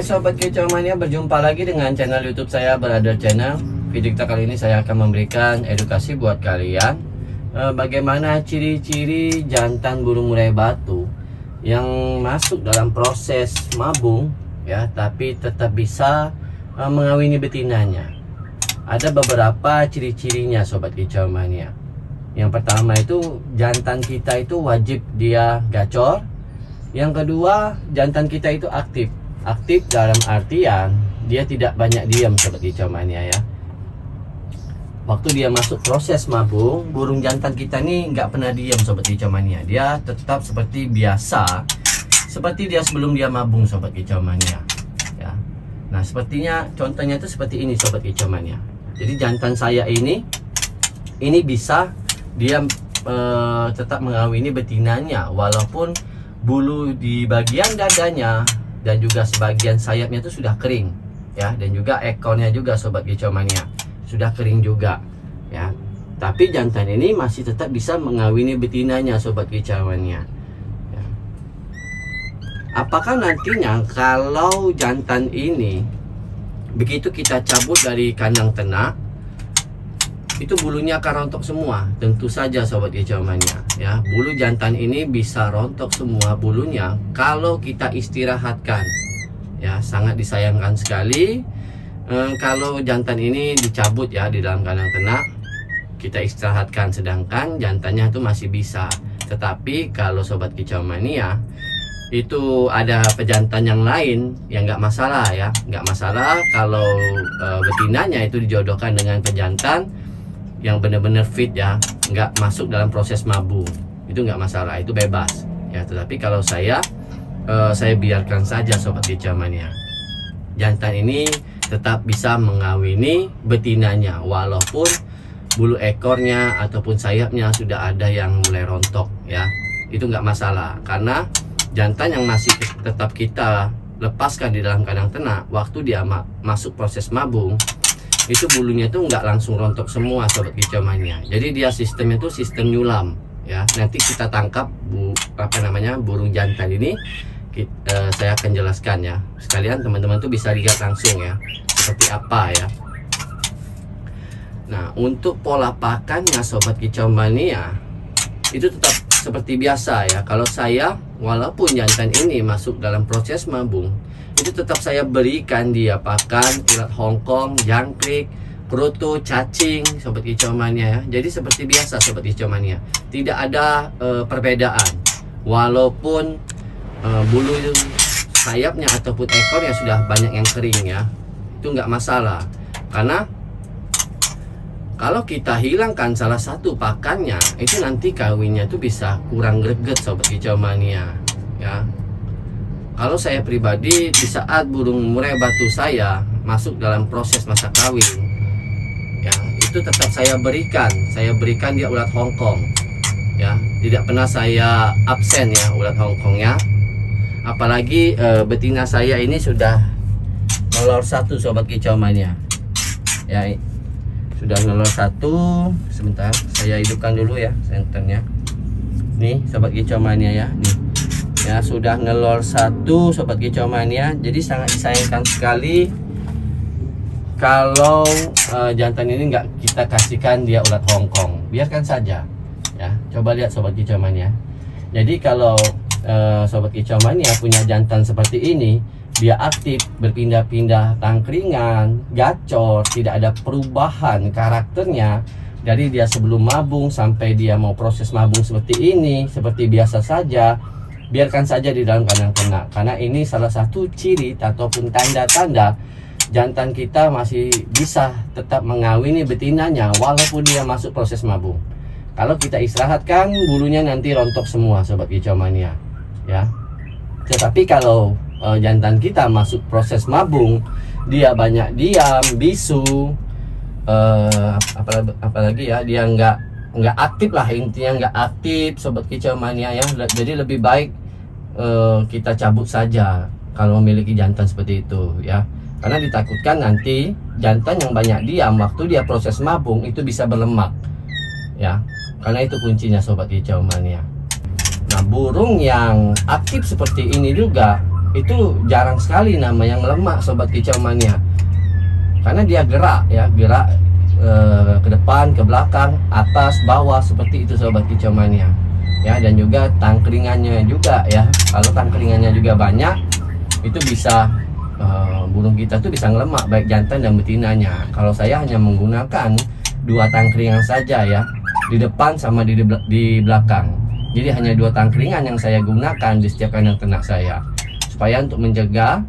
Hai Sobat Kicau Mania, berjumpa lagi dengan channel YouTube saya, Brother Channel. Video kita kali ini saya akan memberikan edukasi buat kalian bagaimana ciri-ciri jantan burung murai batu yang masuk dalam proses mabung ya, tapi tetap bisa mengawini betinanya. Ada beberapa ciri-cirinya Sobat Kicau Mania. Yang pertama itu jantan kita itu wajib dia gacor. Yang kedua, jantan kita itu aktif. Aktif dalam artian dia tidak banyak diam Sobat Kicau Mania ya. Waktu dia masuk proses mabung, burung jantan kita nih nggak pernah diam Sobat Kicau Mania. Dia tetap seperti biasa, seperti dia sebelum dia mabung Sobat Kicau Mania ya. Nah sepertinya contohnya itu seperti ini Sobat Kicau Mania. Jadi jantan saya ini bisa dia tetap mengawini betinanya walaupun bulu di bagian dadanya dan juga sebagian sayapnya itu sudah kering ya, dan juga ekornya juga Sobat Kicau Mania sudah kering juga ya. Tapi jantan ini masih tetap bisa mengawini betinanya Sobat Kicau Mania ya. Apakah nantinya kalau jantan ini begitu kita cabut dari kandang ternak itu bulunya akan rontok semua? Tentu saja Sobat Kicau Mania ya, bulu jantan ini bisa rontok semua bulunya kalau kita istirahatkan ya. Sangat disayangkan sekali kalau jantan ini dicabut ya di dalam kandang ternak, kita istirahatkan, sedangkan jantannya itu masih bisa. Tetapi kalau Sobat Kicau Mania itu ada pejantan yang lain yang nggak masalah ya, nggak masalah kalau betinanya itu dijodohkan dengan pejantan yang benar-benar fit ya, nggak masuk dalam proses mabung, itu nggak masalah, itu bebas ya. Tetapi kalau saya biarkan saja Sobat Kicau Mania, jantan ini tetap bisa mengawini betinanya walaupun bulu ekornya ataupun sayapnya sudah ada yang mulai rontok ya, itu nggak masalah. Karena jantan yang masih tetap kita lepaskan di dalam kandang ternak, waktu dia masuk proses mabung itu bulunya itu nggak langsung rontok semua Sobat Kicau Mania. Jadi dia sistemnya itu sistem nyulam ya. Nanti kita tangkap burung jantan ini, saya akan jelaskan ya. Sekalian teman-teman tuh bisa lihat langsung ya seperti apa ya. Nah untuk pola pakannya Sobat Kicau Mania itu tetap seperti biasa ya. Kalau saya walaupun jantan ini masuk dalam proses mabung, itu tetap saya berikan dia pakan ulat Hongkong, jangkrik, kroto, cacing Sobat Kicau Mania ya. Jadi seperti biasa Sobat Kicau Mania, tidak ada perbedaan. Walaupun bulu sayapnya ataupun ekornya sudah banyak yang kering ya, itu nggak masalah. Karena kalau kita hilangkan salah satu pakannya, itu nanti kawinnya itu bisa kurang greget Sobat Kicau Mania ya. Kalau saya pribadi, di saat burung murai batu saya masuk dalam proses masa kawin ya, itu tetap saya berikan dia ulat Hongkong ya. Tidak pernah saya absen ya ulat Hongkongnya. Apalagi betina saya ini sudah nelor satu Sobat Kicau Mania ya, sudah nelor satu. Sebentar saya hidupkan dulu ya senternya. Nih Sobat Kicau Mania ya, nih ya sudah nelor satu Sobat Kicau Mania. Jadi sangat disayangkan sekali kalau jantan ini nggak kita kasihkan dia ulat Hongkong, biarkan saja ya. Coba lihat Sobat Kicau Mania. Jadi kalau Sobat Kicau Mania punya jantan seperti ini, dia aktif, berpindah-pindah tangkringan, gacor, tidak ada perubahan karakternya dari dia sebelum mabung sampai dia mau proses mabung seperti ini, seperti biasa saja, biarkan saja di dalam kandang ternak. Karena ini salah satu ciri ataupun tanda-tanda jantan kita masih bisa tetap mengawini betinanya walaupun dia masuk proses mabung. Kalau kita istirahatkan, bulunya nanti rontok semua Sobat Kicau Mania ya. Tetapi kalau jantan kita masuk proses mabung, dia banyak diam, bisu, apalagi ya, dia nggak aktif lah, intinya nggak aktif Sobat Kicau Mania ya. Jadi lebih baik kita cabut saja kalau memiliki jantan seperti itu ya. Karena ditakutkan nanti jantan yang banyak diam waktu dia proses mabung itu bisa berlemak ya. Karena itu kuncinya Sobat Kicau Mania. Nah burung yang aktif seperti ini juga itu jarang sekali nama yang lemak sobat kicau mania, karena dia gerak ya, gerak ke depan, ke belakang, atas, bawah, seperti itu sobat kicau mania ya. Dan juga tangkringannya juga ya, kalau tangkringannya juga banyak, itu bisa burung kita tuh bisa ngelemak baik jantan dan betinanya. Kalau saya hanya menggunakan 2 tangkringan saja ya, di depan sama di belakang. Jadi hanya 2 tangkringan yang saya gunakan di setiap kandang ternak saya, supaya untuk mencegah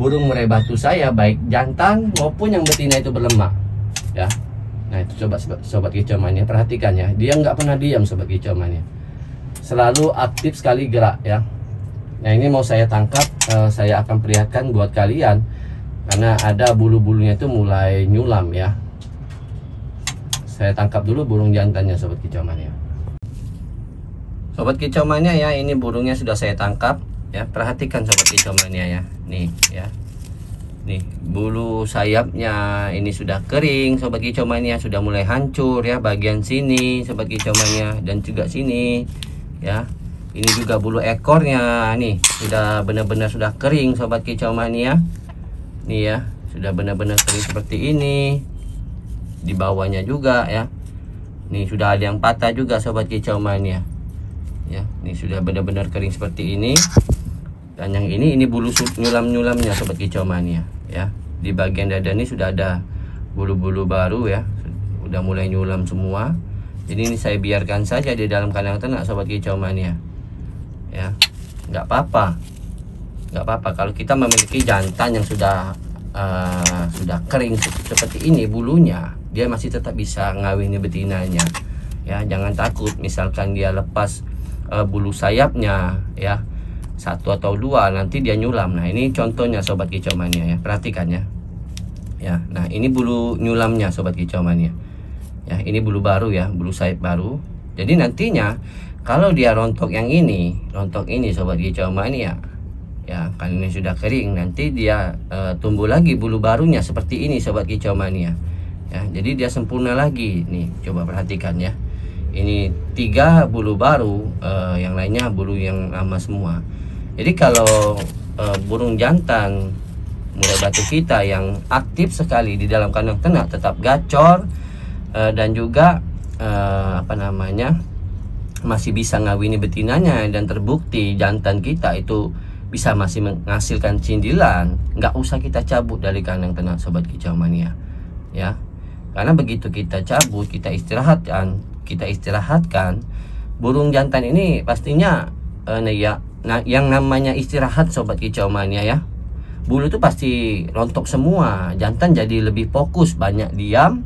burung murai batu saya baik jantan maupun yang betina itu berlemak ya. Nah itu sobat kicau mania, perhatikan ya, dia nggak pernah diam sobat kicau mania, selalu aktif sekali gerak ya. Nah ini mau saya tangkap, saya akan perlihatkan buat kalian, karena ada bulu-bulunya itu mulai nyulam ya. Saya tangkap dulu burung jantannya sobat kicau mania. Sobat kicau mania ya, ini burungnya sudah saya tangkap ya. Perhatikan sobat kicau mania ya, nih ya, nih bulu sayapnya ini sudah kering sobat kicau mania, sudah mulai hancur ya, bagian sini sobat kicau mania, dan juga sini ya. Ini juga bulu ekornya nih sudah benar-benar sudah kering sobat kicau mania, nih ya, sudah benar-benar kering seperti ini. Di bawahnya juga ya, nih sudah ada yang patah juga sobat kicau mania ya. Ini sudah benar-benar kering seperti ini. Dan yang ini bulu nyulam-nyulamnya sobat kicau mania ya. Di bagian dada ini sudah ada bulu-bulu baru ya, udah mulai nyulam semua. Jadi ini saya biarkan saja di dalam kandang ternak sobat kicau mania ya. Nggak apa-apa kalau kita memiliki jantan yang sudah kering seperti ini bulunya, dia masih tetap bisa ngawini betinanya ya. Jangan takut misalkan dia lepas bulu sayapnya ya, 1 atau 2, nanti dia nyulam. Nah ini contohnya sobat kicau mania ya, perhatikan ya. Nah ini bulu nyulamnya sobat kicau mania ya, ini bulu baru ya, bulu sayap baru. Jadi nantinya kalau dia rontok yang ini, sobat kicau mania ya, kan ini sudah kering, nanti dia tumbuh lagi bulu barunya seperti ini sobat kicau mania ya. Jadi dia sempurna lagi nih, coba perhatikan ya. Ini 3 bulu baru, yang lainnya bulu yang lama semua. Jadi kalau burung jantan murai batu kita yang aktif sekali di dalam kandang ternak, tetap gacor dan juga masih bisa ngawini betinanya, dan terbukti jantan kita itu bisa masih menghasilkan cindilan, nggak usah kita cabut dari kandang ternak sobat kicau mania ya. Karena begitu kita cabut, kita istirahatkan burung jantan ini, pastinya yang namanya istirahat sobat kicau mania ya, bulu itu pasti rontok semua, jantan jadi lebih fokus, banyak diam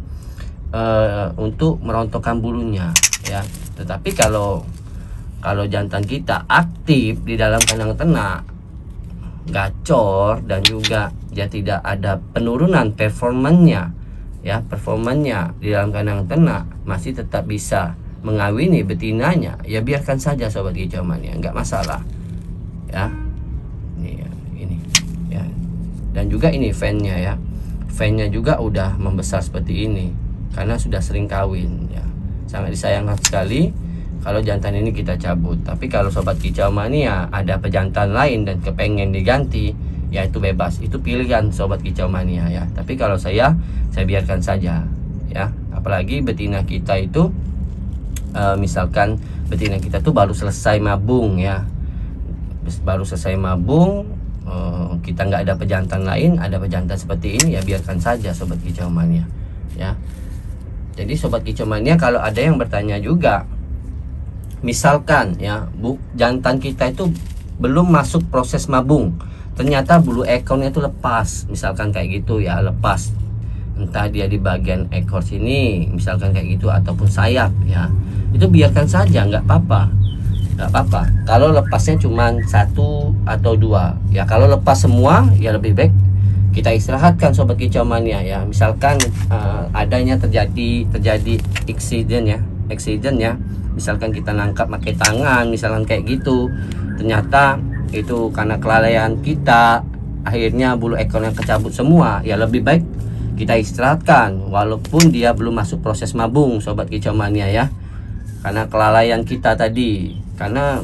untuk merontokkan bulunya ya. Tetapi kalau jantan kita aktif di dalam kandang ternak, gacor, dan juga dia tidak ada penurunan performanya ya, di dalam kandang ternak masih tetap bisa mengawini betinanya ya, biarkan saja sobat kicau mania, nggak masalah ya. Ini ya, dan juga ini fannya ya, fannya juga udah membesar seperti ini karena sudah sering kawin ya. Sangat disayangkan sekali kalau jantan ini kita cabut. Tapi kalau sobat kicau mania ada pejantan lain dan kepengen diganti, ya itu bebas, itu pilihan sobat kicau mania ya. Tapi kalau saya biarkan saja ya. Apalagi betina kita itu misalkan betina kita tuh baru selesai mabung ya, kita nggak ada pejantan lain, ada pejantan seperti ini, ya biarkan saja sobat kicau mania ya. Jadi sobat kicau mania, kalau ada yang bertanya juga, misalkan ya jantan kita itu belum masuk proses mabung, ternyata bulu ekornya itu lepas, misalkan kayak gitu ya, lepas, entah dia di bagian ekor sini misalkan kayak gitu, ataupun sayap ya, itu biarkan saja, nggak apa-apa. Kalau lepasnya cuma 1 atau 2 ya, kalau lepas semua ya lebih baik kita istirahatkan sobat kicau mania ya. Misalkan adanya terjadi accident ya, misalkan kita nangkap pakai tangan misalkan kayak gitu, ternyata itu karena kelalaian kita, akhirnya bulu ekornya kecabut semua, ya lebih baik kita istirahatkan walaupun dia belum masuk proses mabung sobat kicau mania ya, karena kelalaian kita tadi. Karena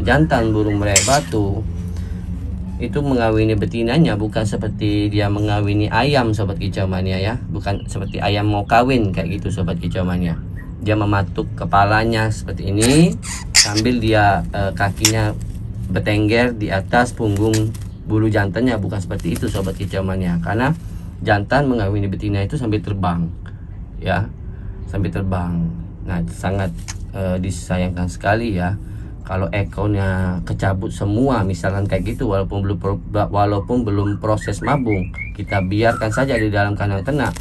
jantan burung murai batu itu mengawini betinanya, bukan seperti dia mengawini ayam sobat kicau mania ya, bukan seperti ayam mau kawin kayak gitu sobat kicau mania. Dia mematuk kepalanya seperti ini sambil dia kakinya bertengger di atas punggung bulu jantannya, bukan seperti itu sobat kicau mania. Karena jantan mengawini betina itu sambil terbang ya, sambil terbang. Nah, sangat disayangkan sekali ya kalau ekornya kecabut semua misalkan kayak gitu, walaupun belum proses mabung, kita biarkan saja di dalam kandang ternak.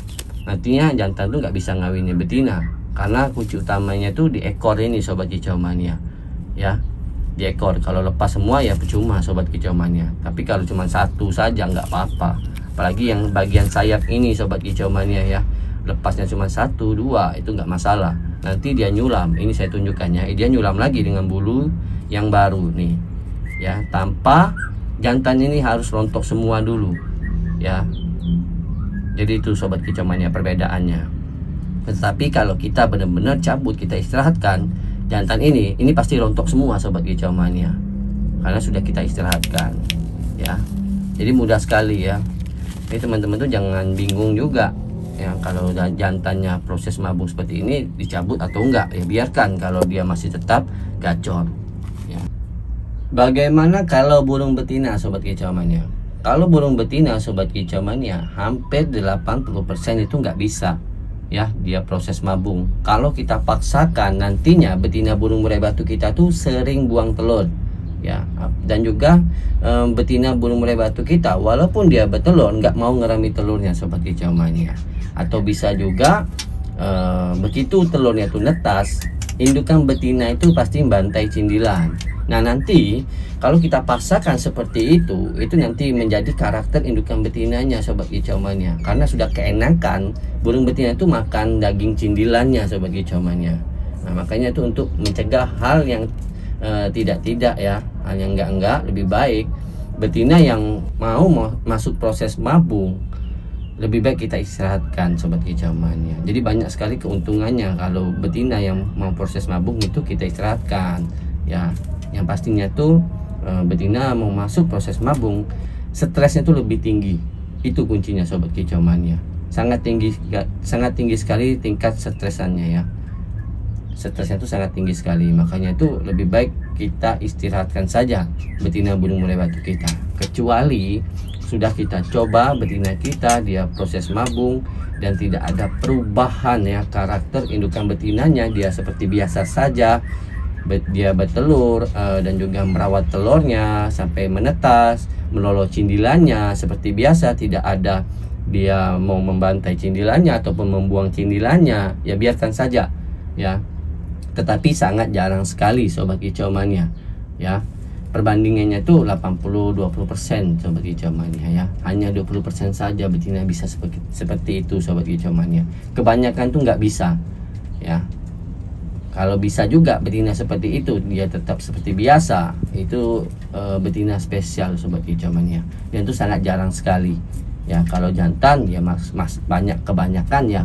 Nantinya jantan tuh nggak bisa ngawinin betina karena kunci utamanya tuh di ekor ini sobat kicau mania ya, di ekor. Kalau lepas semua ya percuma sobat kicau mania, tapi kalau cuma satu saja nggak apa-apa, apalagi yang bagian sayap ini sobat kicau mania ya, lepasnya cuma 1-2 itu nggak masalah. Nanti dia nyulam, ini saya tunjukkannya, dia nyulam lagi dengan bulu yang baru nih ya, tanpa jantan ini harus rontok semua dulu ya. Jadi itu sobat kicau mania perbedaannya. Tetapi kalau kita benar-benar cabut, kita istirahatkan jantan ini pasti rontok semua sobat kicau mania, karena sudah kita istirahatkan ya. Jadi mudah sekali ya. Ini teman-teman tuh jangan bingung juga ya, kalau jantannya proses mabung seperti ini dicabut atau enggak ya, biarkan kalau dia masih tetap gacor ya. Bagaimana kalau burung betina sobat kicau mania? Kalau burung betina sobat kicau mania, hampir 80% itu nggak bisa ya dia proses mabung. Kalau kita paksakan, nantinya betina burung murai batu kita tuh sering buang telur ya. Dan juga betina burung murai batu kita walaupun dia bertelur nggak mau ngerami telurnya sobat kicau mania. Atau bisa juga begitu telurnya tuh netas, indukan betina itu pasti bantai cindilan. Nah, nanti kalau kita paksakan seperti itu nanti menjadi karakter indukan betinanya sobat kicau mania, karena sudah keenakan burung betina itu makan daging cindilannya sobat kicau mania. Nah, makanya itu untuk mencegah hal yang tidak ya, hal yang enggak, lebih baik betina yang mau masuk proses mabung lebih baik kita istirahatkan sobat kicau mania. Jadi banyak sekali keuntungannya kalau betina yang mau proses mabung itu kita istirahatkan ya. Yang pastinya tuh betina mau masuk proses mabung, stresnya tuh lebih tinggi. Itu kuncinya sobat kicau mania. Sangat tinggi sekali tingkat stresannya ya. Stresnya tuh sangat tinggi sekali. Makanya itu lebih baik kita istirahatkan saja betina burung murai batu kita. Kecuali sudah kita coba betina kita dia proses mabung dan tidak ada perubahan ya karakter indukan betinanya, dia seperti biasa saja, dia bertelur dan juga merawat telurnya sampai menetas, meloloh cindilannya seperti biasa, tidak ada dia mau membantai cindilannya ataupun membuang cindilannya, ya biarkan saja ya. Tetapi sangat jarang sekali sobat kicau mania ya. Perbandingannya tuh 80-20% sobat kicau mania ya. Hanya 20% saja betina bisa seperti itu sobat kicau mania. Kebanyakan tuh nggak bisa ya. Kalau bisa juga betina seperti itu, dia tetap seperti biasa, itu betina spesial sobat kicau mania. Dan itu sangat jarang sekali ya. Kalau jantan ya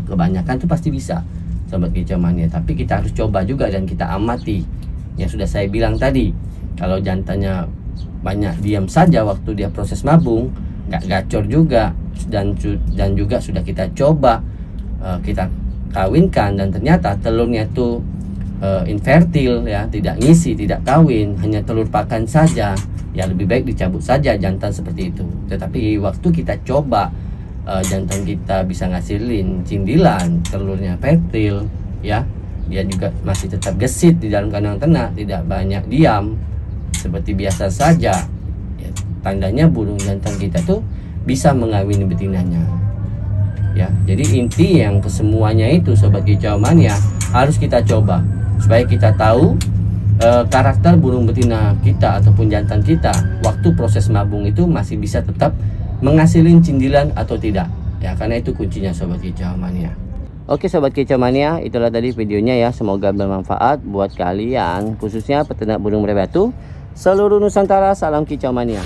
kebanyakan tuh pasti bisa sobat kicau mania. Tapi kita harus coba juga dan kita amati. Yang sudah saya bilang tadi, kalau jantannya banyak diam saja waktu dia proses mabung, nggak gacor juga, dan juga sudah kita coba kita kawinkan dan ternyata telurnya tuh infertil ya, tidak ngisi, tidak kawin, hanya telur pakan saja, ya lebih baik dicabut saja jantan seperti itu. Tetapi waktu kita coba jantan kita bisa ngasilin cindilan, telurnya fertil ya, dia juga masih tetap gesit di dalam kandang ternak, tidak banyak diam seperti biasa saja ya, tandanya burung jantan kita tuh bisa mengawini betinanya ya. Jadi inti yang kesemuanya itu sobat kicau mania harus kita coba supaya kita tahu karakter burung betina kita ataupun jantan kita waktu proses mabung itu masih bisa tetap menghasilin cindilan atau tidak ya, karena itu kuncinya sobat kicau mania. Oke sobat kicau mania, itulah tadi videonya ya, semoga bermanfaat buat kalian khususnya peternak burung murai batu seluruh Nusantara. Salam kicau mania.